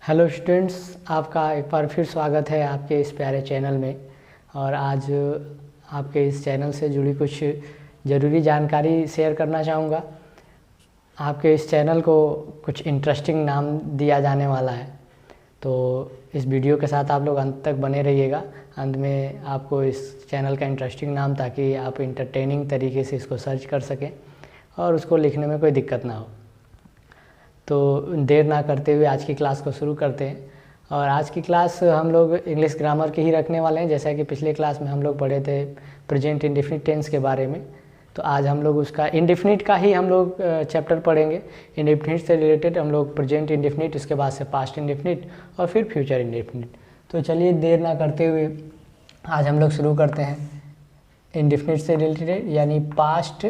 Hello students, आपका एक बार फिर स्वागत है आपके इस प्यारे चैनल में। और आज आपके इस चैनल से जुड़ी कुछ ज़रूरी जानकारी शेयर करना चाहूँगा। आपके इस चैनल को कुछ इंटरेस्टिंग नाम दिया जाने वाला है, तो इस वीडियो के साथ आप लोग अंत तक बने रहिएगा। अंत में आपको इस चैनल का इंटरेस्टिंग नाम, ताकि आप इंटरटेनिंग तरीके से इसको सर्च कर सकें और उसको लिखने में कोई दिक्कत ना हो। तो देर ना करते हुए आज की क्लास को शुरू करते हैं। और आज की क्लास हम लोग इंग्लिश ग्रामर की ही रखने वाले हैं। जैसा कि पिछले क्लास में हम लोग पढ़े थे प्रेजेंट इंडेफिनिट टेंस के बारे में, तो आज हम लोग उसका इंडेफिनिट का ही हम लोग चैप्टर पढ़ेंगे। इंडेफिनिट से रिलेटेड हम लोग प्रेजेंट इंडेफिनिट, उसके बाद से पास्ट इंडेफिनिट और फिर फ्यूचर इंडेफिनिट। तो चलिए देर ना करते हुए आज हम लोग शुरू करते हैं इंडेफिनिट से रिलेटेड, यानी पास्ट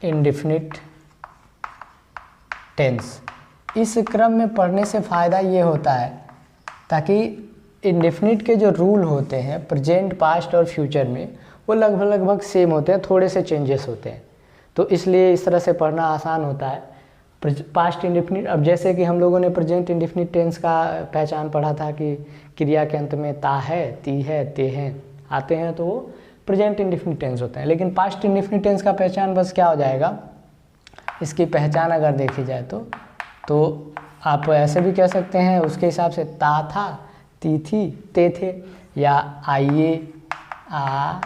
इंडेफिनिट टेंस। इस क्रम में पढ़ने से फ़ायदा ये होता है ताकि इंडेफिनिट के जो रूल होते हैं प्रेजेंट, पास्ट और फ्यूचर में, वो लगभग सेम होते हैं, थोड़े से चेंजेस होते हैं। तो इसलिए इस तरह से पढ़ना आसान होता है। पास्ट इंडेफिनिट, अब जैसे कि हम लोगों ने प्रेजेंट इंडेफिनिट टेंस का पहचान पढ़ा था कि क्रिया के अंत में ता है, ती है, ते हैं आते हैं, तो वो प्रेजेंट इंडेफिनिट टेंस होते हैं। लेकिन पास्ट इंडेफिनिट टेंस का पहचान बस क्या हो जाएगा, इसकी पहचान अगर देखी जाए तो आप ऐसे भी कह सकते हैं उसके हिसाब से, ता था, ती थी, ते थे, या आइए, आ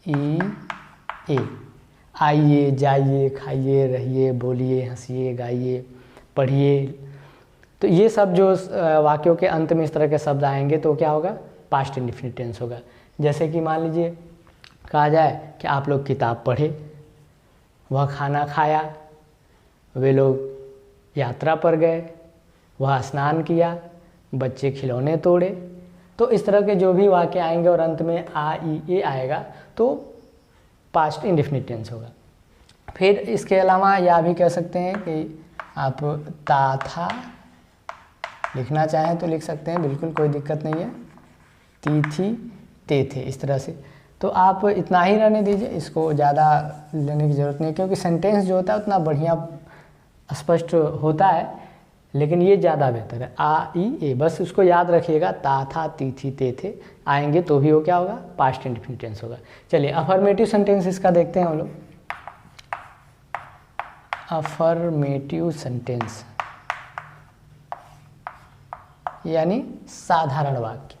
ई ए, आइए, जाइए, खाइए, रहिए, बोलिए, हंसिए, गाइए, पढ़िए। तो ये सब जो वाक्यों के अंत में इस तरह के शब्द आएंगे तो क्या होगा, पास्ट इंडेफिनिट टेंस होगा। जैसे कि मान लीजिए कहा जाए कि आप लोग किताब पढ़े, वह खाना खाया, वे लोग यात्रा पर गए, वह स्नान किया, बच्चे खिलौने तोड़े। तो इस तरह के जो भी वाक्य आएंगे और अंत में आ ई ए आएगा तो पास्ट इंडेफिनिट टेंस होगा। फिर इसके अलावा यह भी कह सकते हैं कि आप ता था लिखना चाहें तो लिख सकते हैं, बिल्कुल कोई दिक्कत नहीं है। ती थी, ते थे, इस तरह से। तो आप इतना ही रहने दीजिए, इसको ज़्यादा लेने की ज़रूरत नहीं, क्योंकि सेंटेंस जो होता है उतना बढ़िया स्पष्ट होता है, लेकिन ये ज़्यादा बेहतर है। आ ई ए, बस उसको याद रखिएगा, ता था, ती थी, ते थे आएंगे तो भी वो क्या होगा, पास्ट इंडेफिनिट टेंस होगा। चलिए अफर्मेटिव सेंटेंस इसका देखते हैं हम लोग। अफर्मेटिव सेंटेंस यानी साधारण वाक्य,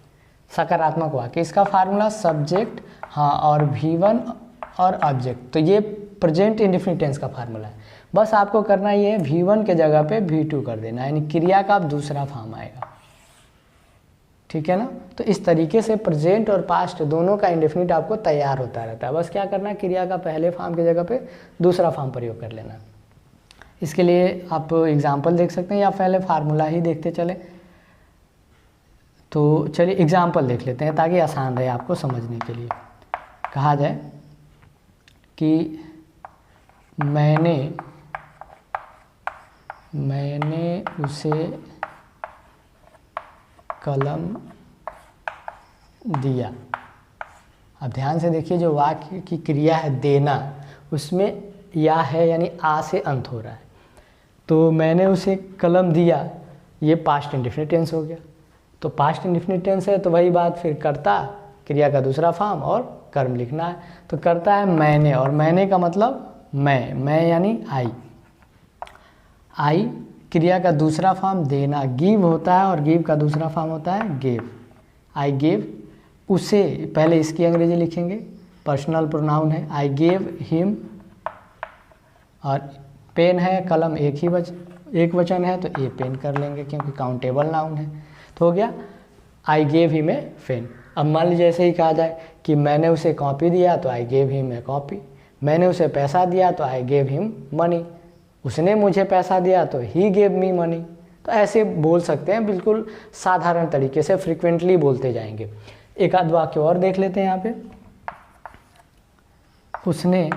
सकारात्मक वाक्य। इसका फार्मूला सब्जेक्ट, हाँ, और V1 और ऑब्जेक्ट। तो ये प्रेजेंट इंडेफिनिट टेंस का फार्मूला है। बस आपको करना ये है, V1 के जगह पे V2 कर देना, यानी क्रिया का अब दूसरा फॉर्म आएगा। ठीक है ना। तो इस तरीके से प्रेजेंट और पास्ट दोनों का इंडेफिनिट आपको तैयार होता रहता है। बस क्या करना है, क्रिया का पहले फॉर्म की जगह पे दूसरा फॉर्म प्रयोग कर लेना। इसके लिए आप एग्जाम्पल देख सकते हैं या पहले फार्मूला ही देखते चले। तो चलिए एग्जाम्पल देख लेते हैं ताकि आसान रहे आपको समझने के लिए। कहा जाए कि मैंने उसे कलम दिया। अब ध्यान से देखिए, जो वाक्य की क्रिया है देना, उसमें या है यानी आ से अंत हो रहा है। तो मैंने उसे कलम दिया, ये पास्ट इंडेफिनिट टेंस हो गया। तो पास्ट इंडेफिनिट टेंस है तो वही बात, फिर कर्ता, क्रिया का दूसरा फॉर्म और कर्म लिखना है। तो करता है मैंने, और मैंने का मतलब मैं यानी आई, क्रिया का दूसरा फॉर्म देना, गिव होता है, और गिव का दूसरा फॉर्म होता है गेव। आई गेव उसे, पहले इसकी अंग्रेजी लिखेंगे, पर्सनल प्रोनाउन है, आई गेव हिम, और पेन है, कलम एक वचन है तो ए पेन कर लेंगे क्योंकि काउंटेबल नाउन है। तो हो गया I gave him a pen. अब मान लीजिए ऐसे ही कहा जाए कि मैंने उसे कॉपी दिया तो आई गेव हिम ए कॉपी, मैंने उसे पैसा दिया तो आई गेव हिम मनी, उसने मुझे पैसा दिया तो ही गेव मी मनी। तो ऐसे बोल सकते हैं, बिल्कुल साधारण तरीके से फ्रीक्वेंटली बोलते जाएंगे। एक आध वाक्य और देख लेते हैं यहाँ पे। उसने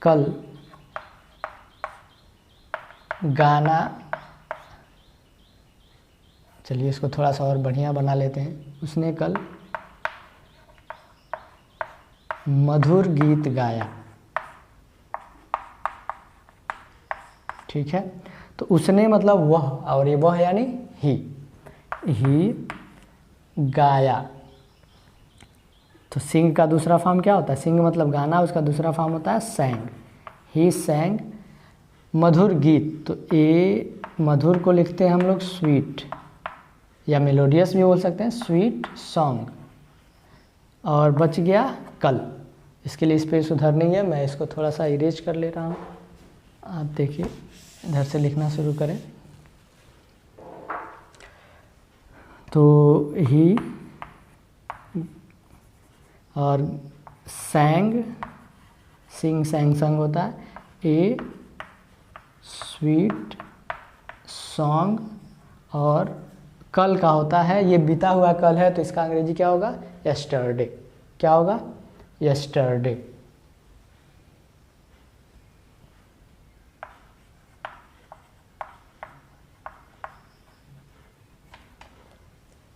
कल गाना, चलिए इसको थोड़ा सा और बढ़िया बना लेते हैं। उसने कल मधुर गीत गाया। ठीक है, तो उसने मतलब वह, और ये वह यानी ही गाया। तो सिंग का दूसरा फॉर्म क्या होता है? सिंग मतलब गाना, उसका दूसरा फॉर्म होता है सैंग। ही सैंग मधुर गीत। तो ए मधुर को लिखते हैं हम लोग स्वीट, या मेलोडियस भी बोल सकते हैं, स्वीट सॉन्ग। और बच गया कल। इसके लिए स्पेस सुधारनी है, मैं इसको थोड़ा सा इरेज कर ले रहा हूँ। आप देखिए, इधर से लिखना शुरू करें। तो ही और सैंग, सिंग सैंग संग होता है, ए स्वीट सॉन्ग। और कल का होता है, ये बीता हुआ कल है, तो इसका अंग्रेजी क्या होगा? यस्टरडे। क्या होगा? यस्टरडे।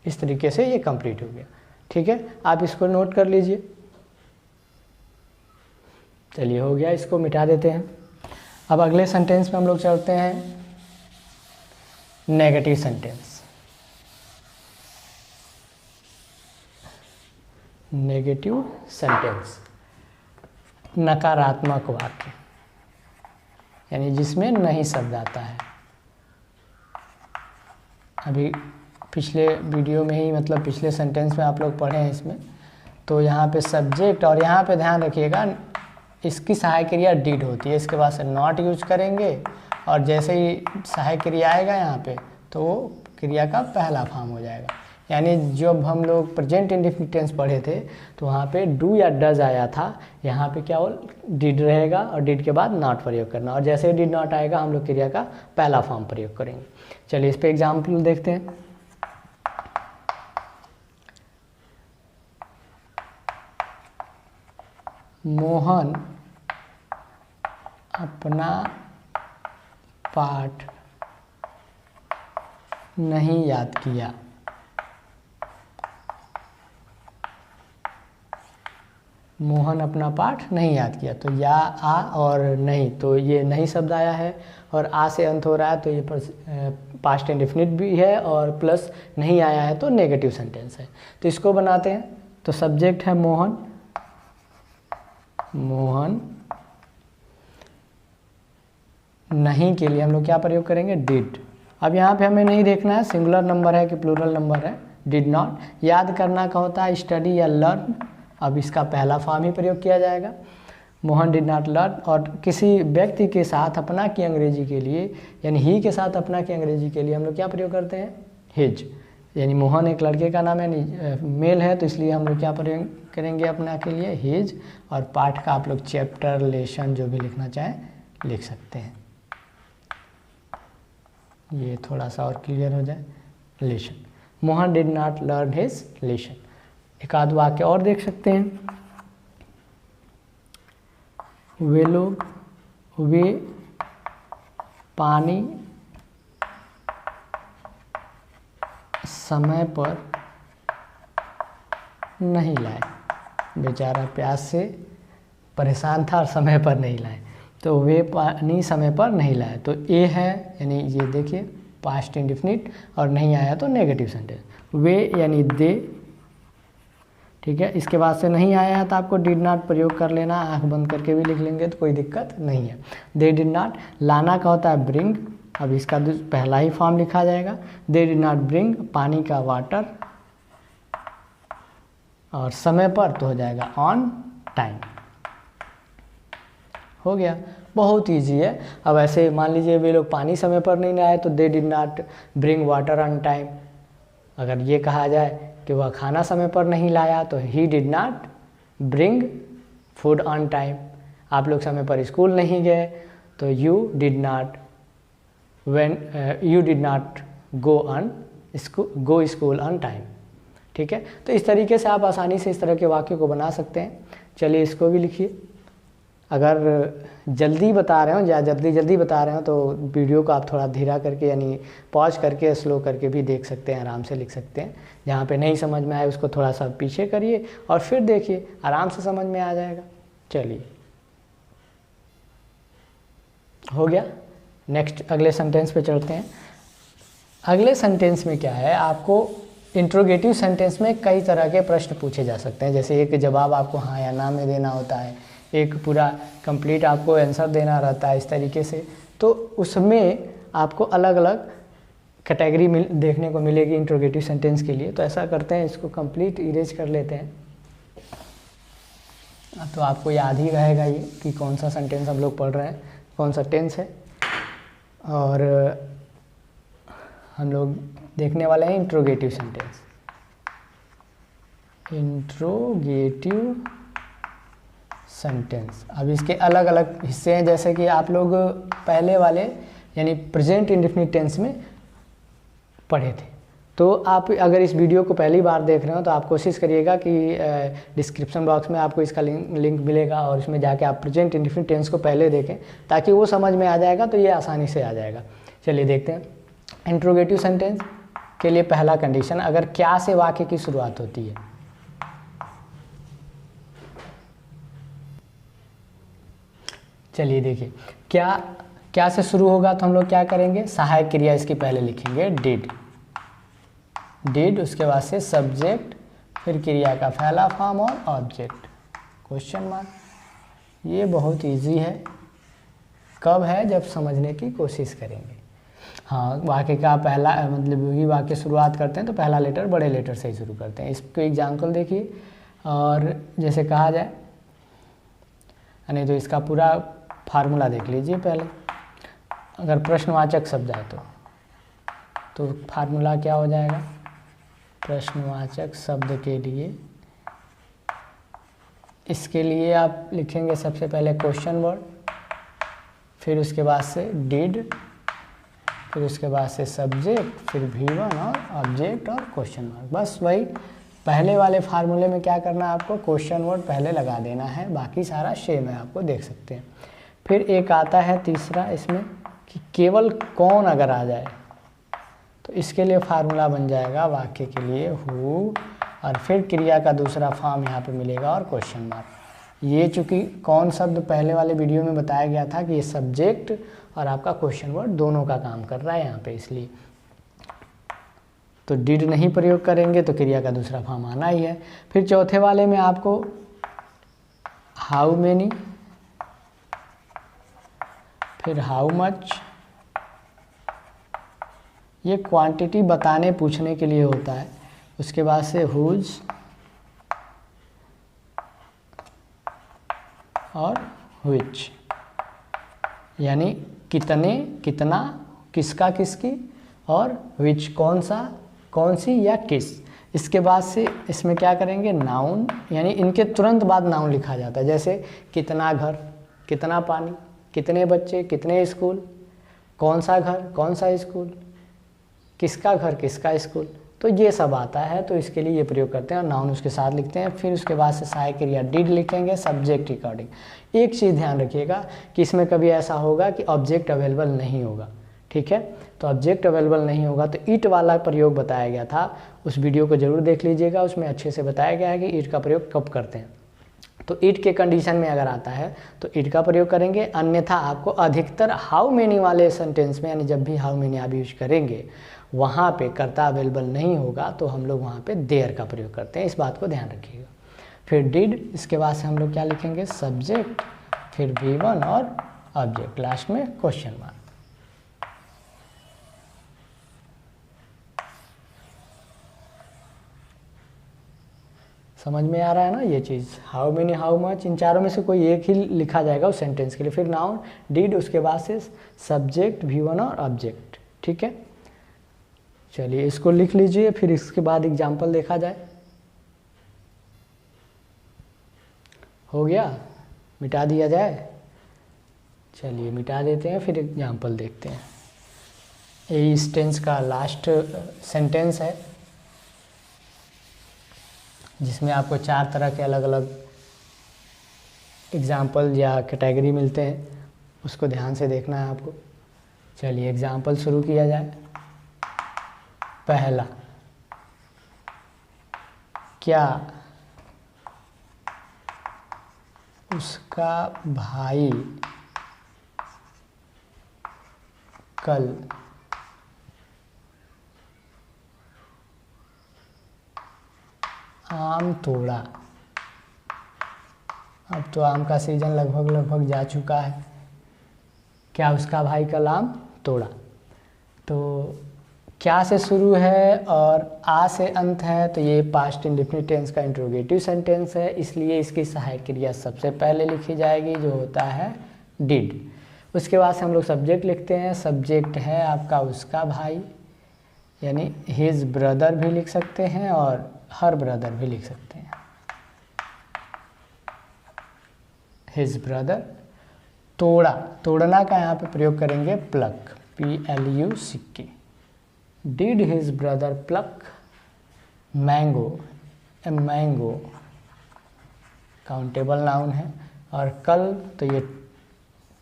इस तरीके से ये कंप्लीट हो गया। ठीक है, आप इसको नोट कर लीजिए। चलिए, हो गया, इसको मिटा देते हैं। अब अगले सेंटेंस में हम लोग चलते हैं, नेगेटिव सेंटेंस। नेगेटिव सेंटेंस, नकारात्मक वाक्य, यानी जिसमें नहीं शब्द आता है। अभी पिछले वीडियो में ही, मतलब पिछले सेंटेंस में आप लोग पढ़े हैं इसमें, तो यहाँ पे सब्जेक्ट, और यहाँ पे ध्यान रखिएगा इसकी सहायक क्रिया डिड होती है, इसके बाद से नॉट यूज करेंगे, और जैसे ही सहायक क्रिया आएगा यहाँ पे, तो वो क्रिया का पहला फॉर्म हो जाएगा। यानी जब हम लोग प्रेजेंट इंडेफिनिट टेंस पढ़े थे, तो वहाँ पे डू या डज आया था, यहाँ पे क्या हो, डिड रहेगा, और डिड के बाद नॉट प्रयोग करना, और जैसे ही डिड नॉट आएगा हम लोग क्रिया का पहला फॉर्म प्रयोग करेंगे। चलिए, इस पे एग्जाम्पल देखते हैं। मोहन अपना पाठ नहीं याद किया। मोहन अपना पाठ नहीं याद किया, तो या आ और नहीं, तो ये नहीं शब्द आया है, और आ से अंत हो रहा है, तो ये पास्ट इंडेफिनिट भी है, और प्लस नहीं आया है, तो नेगेटिव सेंटेंस है। तो इसको बनाते हैं। तो सब्जेक्ट है मोहन, मोहन नहीं के लिए हम लोग क्या प्रयोग करेंगे? डिड। अब यहाँ पे हमें नहीं देखना है सिंगुलर नंबर है कि प्लूरल नंबर है। डिड नॉट याद करना का होता है स्टडी या लर्न, अब इसका पहला फॉर्म ही प्रयोग किया जाएगा। मोहन डिड नॉट लर्न, और किसी व्यक्ति के साथ अपना की अंग्रेजी के लिए, यानी ही के साथ अपना की अंग्रेजी के लिए हम लोग क्या प्रयोग करते हैं? हिज। यानी मोहन एक लड़के का नाम है, मेल है, तो इसलिए हम लोग क्या प्रयोग करेंगे अपना के लिए? हिज। और पाठ का आप लोग चैप्टर, लेसन जो भी लिखना चाहें लिख सकते हैं। ये थोड़ा सा और क्लियर हो जाए। Lesson, Mohan did not learn his lesson. एक आध वाक्य और देख सकते हैं। वे लोग, वे पानी समय पर नहीं लाए। बेचारा प्यास से परेशान था और समय पर नहीं लाए, तो वे पानी समय पर नहीं लाए। तो ए है, यानी ये देखिए पास्ट इंडेफिनिट, और नहीं आया तो नेगेटिव सेंटेंस। वे यानी दे, ठीक है। इसके बाद से नहीं आया है तो आपको डिड नॉट प्रयोग कर लेना, आंख बंद करके भी लिख लेंगे तो कोई दिक्कत नहीं है। दे डिड नॉट, लाना का होता है ब्रिंग, अब इसका पहला ही फॉर्म लिखा जाएगा। दे डिड नॉट ब्रिंग, पानी का वाटर, और समय पर तो हो जाएगा ऑन टाइम। हो गया, बहुत इजी है। अब ऐसे मान लीजिए वे लोग पानी समय पर नहीं आए, तो they did not bring water on time. अगर ये कहा जाए कि वह खाना समय पर नहीं लाया, तो he did not bring food on time. आप लोग समय पर स्कूल नहीं गए, तो you did not go school on time. ठीक है, तो इस तरीके से आप आसानी से इस तरह के वाक्य को बना सकते हैं। चलिए इसको भी लिखिए। अगर जल्दी बता रहे हो या जल्दी बता रहे हो तो वीडियो को आप थोड़ा धीरा करके, यानी पॉज करके स्लो करके भी देख सकते हैं, आराम से लिख सकते हैं। जहाँ पे नहीं समझ में आए उसको थोड़ा सा पीछे करिए और फिर देखिए, आराम से समझ में आ जाएगा। चलिए, हो गया। नेक्स्ट अगले सेंटेंस पे चलते हैं। अगले सेंटेंस में क्या है, आपको इंट्रोगेटिव सेंटेंस में कई तरह के प्रश्न पूछे जा सकते हैं। जैसे एक जवाब आपको हाँ या ना में देना होता है, एक पूरा कंप्लीट आपको आंसर देना रहता है इस तरीके से। तो उसमें आपको अलग अलग कैटेगरी देखने को मिलेगी इंट्रोगेटिव सेंटेंस के लिए। तो ऐसा करते हैं, इसको कंप्लीट इरेज कर लेते हैं, तो आपको याद ही रहेगा ये कि कौन सा सेंटेंस हम लोग पढ़ रहे हैं, कौन सा टेंस है। और हम लोग देखने वाले हैं इंट्रोगेटिव सेंटेंस। इंट्रोगेटिव सेंटेंस, अब इसके अलग अलग हिस्से हैं, जैसे कि आप लोग पहले वाले यानी प्रेजेंट इंडेफिनिट टेंस में पढ़े थे। तो आप अगर इस वीडियो को पहली बार देख रहे हो तो आप कोशिश करिएगा कि डिस्क्रिप्शन बॉक्स में आपको इसका लिंक मिलेगा और इसमें जाके आप प्रेजेंट इंडेफिनिट टेंस को पहले देखें, ताकि वो समझ में आ जाएगा, तो ये आसानी से आ जाएगा। चलिए देखते हैं। इंट्रोगेटिव सेंटेंस के लिए पहला कंडीशन, अगर क्या से वाक्य की शुरुआत होती है। चलिए देखिए, क्या से शुरू होगा तो हम लोग क्या करेंगे, सहायक क्रिया इसकी पहले लिखेंगे डिड, उसके बाद से सब्जेक्ट, फिर क्रिया का पहला फॉर्म और ऑब्जेक्ट, क्वेश्चन मार्क। ये बहुत इजी है, कब है, जब समझने की कोशिश करेंगे। हाँ, वाक्य का पहला मतलब वही वाक्य शुरुआत करते हैं तो पहला लेटर बड़े लेटर से ही शुरू करते हैं। इसको एग्जाम्पल देखिए, और जैसे कहा जाए, नहीं तो इसका पूरा फार्मूला देख लीजिए पहले। अगर प्रश्नवाचक शब्द है तो फार्मूला क्या हो जाएगा, प्रश्नवाचक शब्द के लिए, इसके लिए आप लिखेंगे सबसे पहले क्वेश्चन वर्ड, फिर उसके बाद से डिड, फिर उसके बाद से सब्जेक्ट, फिर V1 और ऑब्जेक्ट और क्वेश्चन मार्क। बस वही पहले वाले फार्मूले में क्या करना है, आपको क्वेश्चन वर्ड पहले लगा देना है, बाकी सारा सेम है, आपको देख सकते हैं। फिर एक आता है तीसरा इसमें कि केवल कौन अगर आ जाए, तो इसके लिए फार्मूला बन जाएगा वाक्य के लिए हु, और फिर क्रिया का दूसरा फॉर्म यहाँ पे मिलेगा और क्वेश्चन मार्क। ये चूँकि कौन शब्द पहले वाले वीडियो में बताया गया था कि ये सब्जेक्ट और आपका क्वेश्चन वर्ड दोनों का काम कर रहा है यहाँ पे, इसलिए तो डिड नहीं प्रयोग करेंगे तो क्रिया का दूसरा फॉर्म आना ही है। फिर चौथे वाले में आपको हाउ मेनी, फिर हाउ मच, ये क्वांटिटी बताने पूछने के लिए होता है। उसके बाद से हुज और व्हिच, यानी कितने, कितना, किसका, किसकी, और व्हिच कौन सा, कौन सी या किस। इसके बाद से इसमें क्या करेंगे, नाउन, यानी इनके तुरंत बाद नाउन लिखा जाता है। जैसे कितना घर, कितना पानी, कितने बच्चे, कितने स्कूल, कौन सा घर, कौन सा स्कूल, किसका घर, किसका स्कूल, तो ये सब आता है। तो इसके लिए ये प्रयोग करते हैं और नाउन उसके साथ लिखते हैं। फिर उसके बाद से सहायक क्रिया डिड लिखेंगे सब्जेक्ट अकॉर्डिंग। एक चीज़ ध्यान रखिएगा कि इसमें कभी ऐसा होगा कि ऑब्जेक्ट अवेलेबल नहीं होगा, ठीक है। तो ऑब्जेक्ट अवेलेबल नहीं होगा तो ईट वाला प्रयोग बताया गया था, उस वीडियो को जरूर देख लीजिएगा, उसमें अच्छे से बताया गया है कि ईट का प्रयोग कब करते हैं। तो ईट के कंडीशन में अगर आता है तो ईट का प्रयोग करेंगे, अन्यथा आपको अधिकतर हाउ मेनी वाले सेंटेंस में, यानी जब भी हाउ मेनी आप यूज करेंगे वहाँ पे कर्ता अवेलेबल नहीं होगा तो हम लोग वहाँ पे देयर का प्रयोग करते हैं, इस बात को ध्यान रखिएगा। फिर डिड, इसके बाद से हम लोग क्या लिखेंगे, सब्जेक्ट, फिर V1 और ऑब्जेक्ट, लास्ट में क्वेश्चन मार्क। समझ में आ रहा है ना ये चीज़, हाउ मेनी, हाउ मच, इन चारों में से कोई एक ही लिखा जाएगा उस सेंटेंस के लिए। फिर नाउन डिड, उसके बाद से सब्जेक्ट, V1 और ऑब्जेक्ट, ठीक है। चलिए इसको लिख लीजिए, फिर इसके बाद एग्जाम्पल देखा जाए। हो गया, मिटा दिया जाए, चलिए मिटा देते हैं, फिर एग्जाम्पल देखते हैं। ये इस टेंस का लास्ट सेंटेंस है जिसमें आपको 4 तरह के अलग अलग एग्जाम्पल या कैटेगरी मिलते हैं, उसको ध्यान से देखना है आपको। चलिए एग्जाम्पल शुरू किया जाए। पहला, क्या उसका भाई कल आम तोड़ा। अब तो आम का सीजन लगभग जा चुका है। क्या उसका भाई कल आम तोड़ा। तो क्या से शुरू है और आ से अंत है, तो ये पास्ट इंडेफिनिट टेंस का इंट्रोगेटिव सेंटेंस है, इसलिए इसकी सहायक क्रिया सबसे पहले लिखी जाएगी जो होता है डिड। उसके बाद से हम लोग सब्जेक्ट लिखते हैं। सब्जेक्ट है आपका उसका भाई, यानी हिज ब्रदर भी लिख सकते हैं और हर ब्रदर भी लिख सकते हैं। His brother. तोड़ा, तोड़ना का यहाँ पे प्रयोग करेंगे pluck, PLUCK। Did his brother pluck mango, a mango countable noun है। और कल, तो ये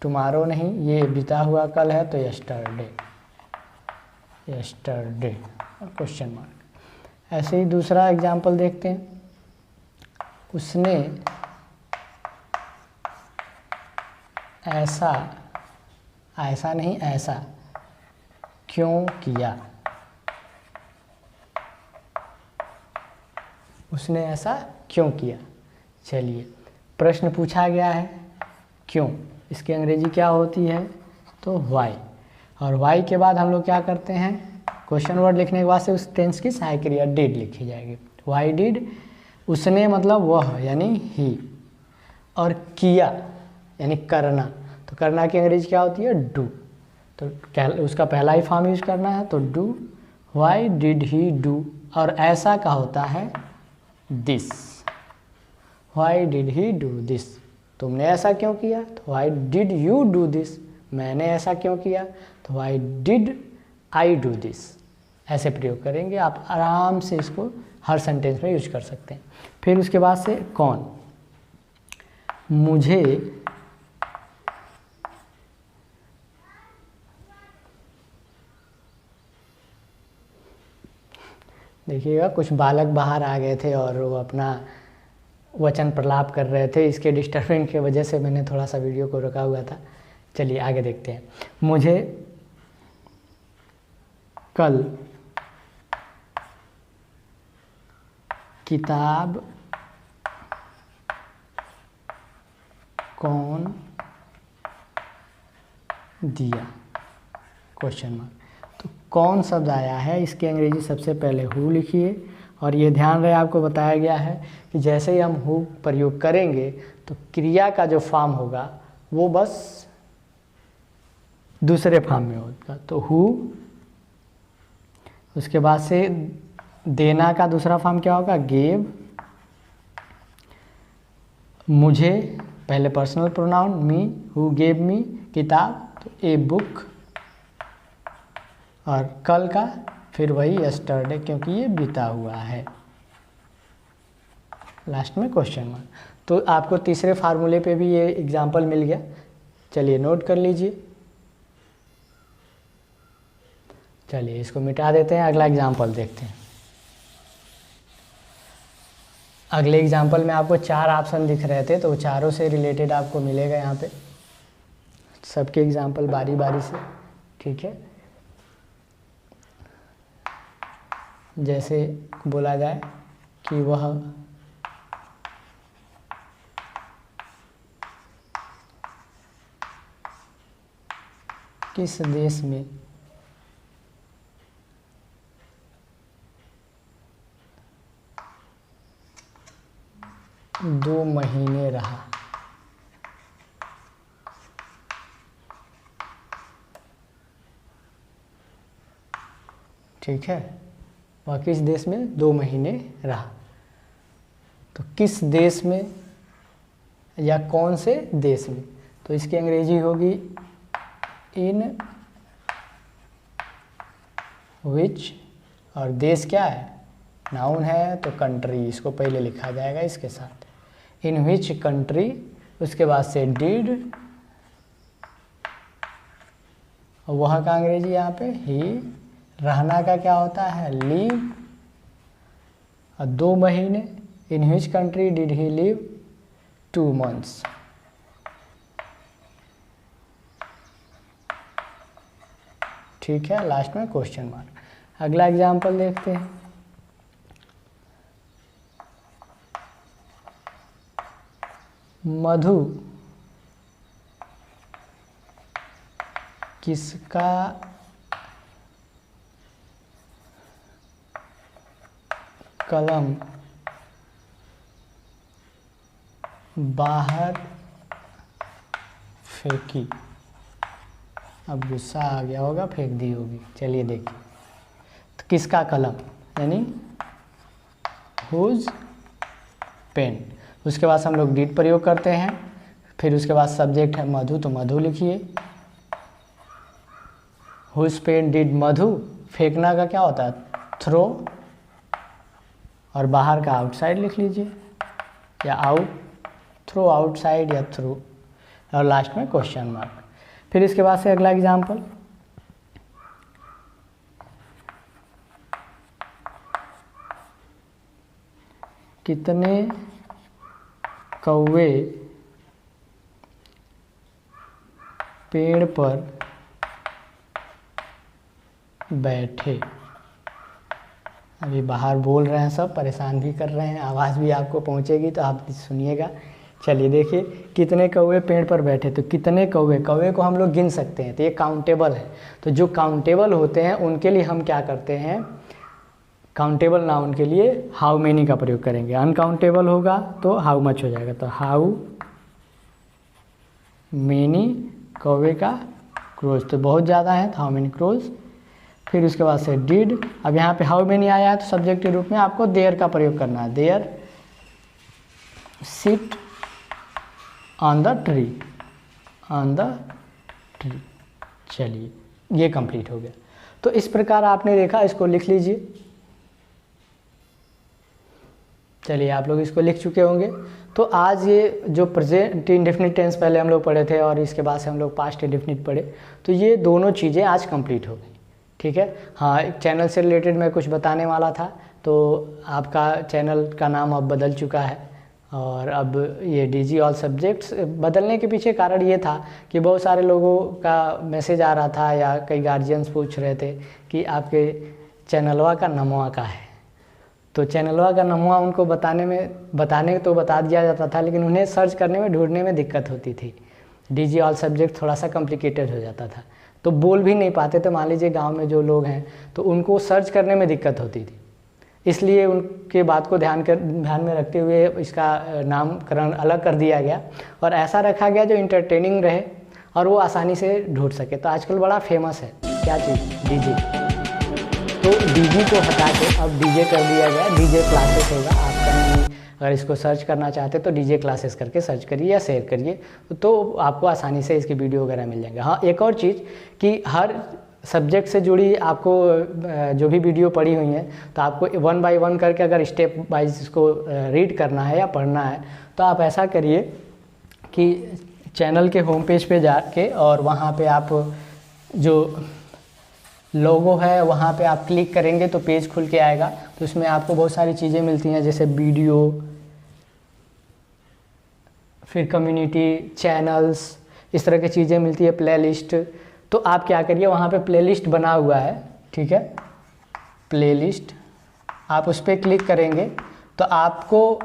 टुमारो नहीं, ये बीता हुआ कल है, तो यस्टरडे, यस्टरडे क्वेश्चन मार्क। ऐसे ही दूसरा एग्जाम्पल देखते हैं। उसने ऐसा, ऐसा नहीं ऐसा क्यों किया। उसने ऐसा क्यों किया। चलिए, प्रश्न पूछा गया है क्यों, इसकी अंग्रेजी क्या होती है, तो वाई। और वाई के बाद हम लोग क्या करते हैं, क्वेश्चन वर्ड लिखने के बाद से उस टेंस की सहायक क्रिया डिड लिखी जाएगी। वाई डिड, उसने मतलब वह यानी ही, और किया यानी करना। तो करना की अंग्रेजी क्या होती है, डू। तो उसका पहला ही फॉर्म यूज करना है, तो do. Why did he do. और ऐसा का होता है this. Why did he do this, तुमने ऐसा क्यों किया, तो why did you do this, मैंने ऐसा क्यों किया, तो why did I do this. ऐसे प्रयोग करेंगे, आप आराम से इसको हर सेंटेंस में यूज कर सकते हैं। फिर उसके बाद से कौन। मुझे देखिएगा, कुछ बालक बाहर आ गए थे और वो अपना वचन प्रलाप कर रहे थे, इसके डिस्टर्बेंस की वजह से मैंने थोड़ा सा वीडियो को रोका हुआ था। चलिए आगे देखते हैं। मुझे कल किताब कौन दिया, क्वेश्चन मार्क। तो कौन शब्द आया है, इसकी अंग्रेजी सबसे पहले हु लिखिए। और ये ध्यान रहे, आपको बताया गया है कि जैसे ही हम हु प्रयोग करेंगे तो क्रिया का जो फॉर्म होगा वो बस दूसरे फॉर्म में होगा। तो हु, उसके बाद से देना का दूसरा फॉर्म क्या होगा, गेव। मुझे पहले personal pronoun me, who gave me किताब, तो ए बुक। और कल का फिर वही यस्टरडे, क्योंकि ये बीता हुआ है। लास्ट में क्वेश्चन मार्क। तो आपको तीसरे फार्मूले पे भी ये एग्जाम्पल मिल गया। चलिए नोट कर लीजिए। चलिए इसको मिटा देते हैं, अगला एग्जाम्पल देखते हैं। अगले एग्जाम्पल में आपको 4 ऑप्शन दिख रहे थे, तो वो चारों से रिलेटेड आपको मिलेगा यहाँ पे, सबके एग्जाम्पल बारी बारी से, ठीक है। जैसे बोला जाए कि वह किस देश में दो महीने रहा। ठीक है, वह किस देश में 2 महीने रहा। तो किस देश में या कौन से देश में, तो इसकी अंग्रेजी होगी इन विच। और देश क्या है, नाउन है, तो कंट्री, इसको पहले लिखा जाएगा इसके साथ, इन विच कंट्री। उसके बाद से डिड, और वह का अंग्रेजी यहाँ पे ही। रहना का क्या होता है, लीव। और 2 महीने, in which country did he live 2 months। ठीक है, लास्ट में क्वेश्चन मार्क। अगला एग्जाम्पल देखते हैं। मधु किसका कलम बाहर फेंकी? अब गुस्सा आ गया होगा, फेंक दी होगी। चलिए देखिए, तो किसका कलम यानी हुज पेन। उसके बाद हम लोग डिड प्रयोग करते हैं। फिर उसके बाद सब्जेक्ट है मधु, तो मधु लिखिए। हुज पेन डिड मधु। फेंकना का क्या होता है? थ्रो। और बाहर का आउटसाइड लिख लीजिए, या आउट, थ्रो आउटसाइड या थ्रू। और लास्ट में क्वेश्चन मार्क। फिर इसके बाद से अगला एग्जाम्पल, कितने कौवे पेड़ पर बैठे? अभी बाहर बोल रहे हैं, सब परेशान भी कर रहे हैं, आवाज़ भी आपको पहुंचेगी तो आप सुनिएगा। चलिए देखिए, कितने कौवे पेड़ पर बैठे। तो कितने कौवे, कौवे को हम लोग गिन सकते हैं, तो ये काउंटेबल है। तो जो काउंटेबल होते हैं उनके लिए हम क्या करते हैं, काउंटेबल नाउन के लिए हाउ मेनी का प्रयोग करेंगे। अनकाउंटेबल होगा तो हाउ मच हो जाएगा। तो हाउ मेनी कौवे का क्रोज, तो बहुत ज़्यादा है, तो हाउ मेनी क्रोज। फिर उसके बाद से डिड। अब यहाँ पे हाउ मेनी आया है तो सब्जेक्ट के रूप में आपको देयर का प्रयोग करना है। There sit on the tree, on the tree. चलिए ये कंप्लीट हो गया। तो इस प्रकार आपने देखा, इसको लिख लीजिए। चलिए आप लोग इसको लिख चुके होंगे। तो आज ये जो प्रेजेंट इंडेफिनिट टेंस पहले हम लोग पढ़े थे और इसके बाद से हम लोग पास्ट इंडेफिनिट पढ़े, तो ये दोनों चीज़ें आज कंप्लीट हो गई। ठीक है। हाँ, एक चैनल से रिलेटेड मैं कुछ बताने वाला था, तो आपका चैनल का नाम अब बदल चुका है और अब ये डीजी ऑल सब्जेक्ट्स। बदलने के पीछे कारण ये था कि बहुत सारे लोगों का मैसेज आ रहा था या कई गार्जियंस पूछ रहे थे कि आपके चैनलवा का नमवा का है। तो चैनलवा का नमवा उनको बताने तो बता दिया जाता था, लेकिन उन्हें सर्च करने में, ढूंढने में दिक्कत होती थी। डीजी ऑल सब्जेक्ट थोड़ा सा कॉम्प्लिकेटेड हो जाता था, तो बोल भी नहीं पाते थे। मान लीजिए गांव में जो लोग हैं तो उनको सर्च करने में दिक्कत होती थी, इसलिए उनके बात को ध्यान में रखते हुए इसका नामकरण अलग कर दिया गया और ऐसा रखा गया जो इंटरटेनिंग रहे और वो आसानी से ढूंढ सके। तो आजकल बड़ा फेमस है क्या चीज़, डीजे। तो डीजी को हटा के अब डीजे कर दिया गया, डीजे क्लासेस होगा। आप कहीं अगर इसको सर्च करना चाहते तो डीजे क्लासेस करके सर्च करिए या शेयर करिए, तो आपको आसानी से इसकी वीडियो वगैरह मिल जाएंगे। हाँ, एक और चीज़ कि हर सब्जेक्ट से जुड़ी आपको जो भी वीडियो पड़ी हुई है, तो आपको 1 बाय 1 करके अगर स्टेप वाइज इसको रीड करना है या पढ़ना है, तो आप ऐसा करिए कि चैनल के होम पेज पे जाके और वहाँ पे आप जो लोगो है वहाँ पे आप क्लिक करेंगे तो पेज खुल के आएगा। तो उसमें आपको बहुत सारी चीज़ें मिलती हैं, जैसे वीडियो, फिर कम्युनिटी, चैनल्स, इस तरह की चीज़ें मिलती है, प्लेलिस्ट। तो आप क्या करिए, वहाँ पे प्लेलिस्ट बना हुआ है, ठीक है, प्लेलिस्ट, आप उस पर क्लिक करेंगे तो आपको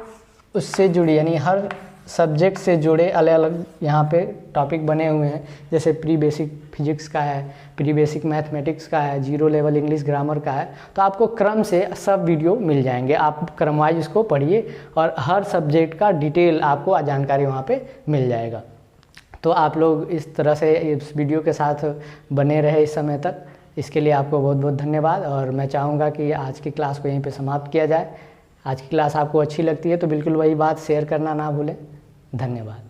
उससे जुड़ी यानी हर सब्जेक्ट से जुड़े अलग अलग यहाँ पे टॉपिक बने हुए हैं। जैसे प्री बेसिक फिजिक्स का है, प्री बेसिक मैथमेटिक्स का है, जीरो लेवल इंग्लिश ग्रामर का है। तो आपको क्रम से सब वीडियो मिल जाएंगे, आप क्रम वाइज इसको पढ़िए और हर सब्जेक्ट का डिटेल आपको जानकारी वहाँ पे मिल जाएगा। तो आप लोग इस तरह से इस वीडियो के साथ बने रहे इस समय तक, इसके लिए आपको बहुत बहुत धन्यवाद। और मैं चाहूँगा कि आज की क्लास को यहीं पे समाप्त किया जाए। आज की क्लास आपको अच्छी लगती है तो बिल्कुल वही बात शेयर करना ना भूलें। धन्यवाद।